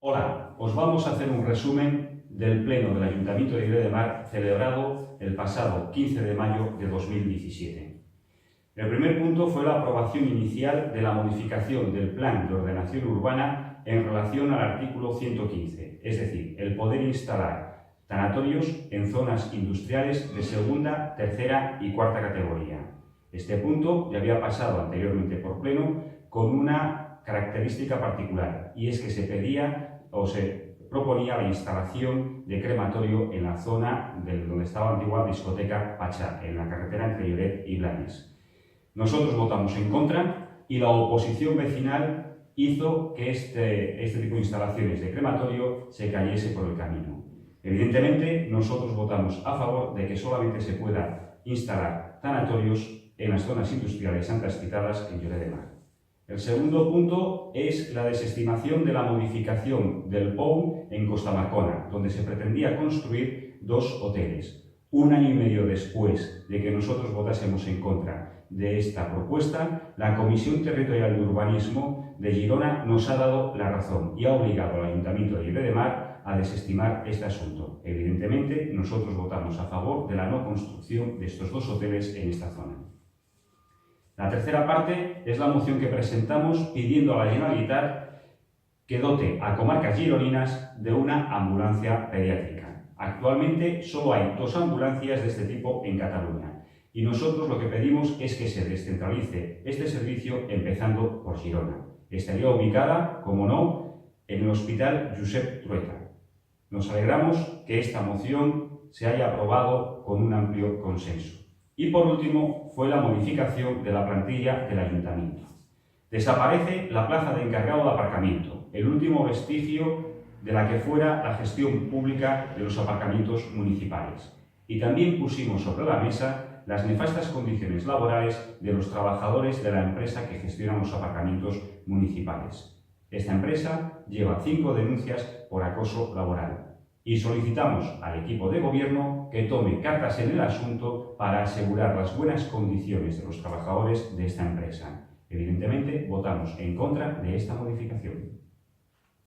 Hola, os vamos a hacer un resumen del Pleno del Ayuntamiento de Lloret de Mar celebrado el pasado 15 de mayo de 2017. El primer punto fue la aprobación inicial de la modificación del Plan de Ordenación Urbana en relación al artículo 115, es decir, el poder instalar tanatorios en zonas industriales de segunda, tercera y cuarta categoría. Este punto ya había pasado anteriormente por Pleno con una característica particular, y es que se pedía o se proponía la instalación de crematorio en la zona donde estaba la antigua discoteca Pachá, en la carretera entre Lloret y Blanes. Nosotros votamos en contra y la oposición vecinal hizo que este tipo de instalaciones de crematorio se cayese por el camino. Evidentemente, nosotros votamos a favor de que solamente se pueda instalar tanatorios en las zonas industriales antes citadas en Lloret de Mar. El segundo punto es la desestimación de la modificación del POU en Costamarcona, donde se pretendía construir 2 hoteles. Un año y medio después de que nosotros votásemos en contra de esta propuesta, la Comisión Territorial de Urbanismo de Girona nos ha dado la razón y ha obligado al Ayuntamiento de Lloret de Mar a desestimar este asunto. Evidentemente, nosotros votamos a favor de la no construcción de estos 2 hoteles en esta zona. La tercera parte es la moción que presentamos pidiendo a la Generalitat que dote a comarcas gironinas de una ambulancia pediátrica. Actualmente solo hay 2 ambulancias de este tipo en Cataluña y nosotros lo que pedimos es que se descentralice este servicio empezando por Girona. Estaría ubicada, como no, en el Hospital Josep Trueta. Nos alegramos que esta moción se haya aprobado con un amplio consenso. Y por último, fue la modificación de la plantilla del Ayuntamiento. Desaparece la plaza de encargado de aparcamiento, el último vestigio de la que fuera la gestión pública de los aparcamientos municipales. Y también pusimos sobre la mesa las nefastas condiciones laborales de los trabajadores de la empresa que gestiona los aparcamientos municipales. Esta empresa lleva 5 denuncias por acoso laboral. Y solicitamos al equipo de gobierno que tome cartas en el asunto para asegurar las buenas condiciones de los trabajadores de esta empresa. Evidentemente, votamos en contra de esta modificación.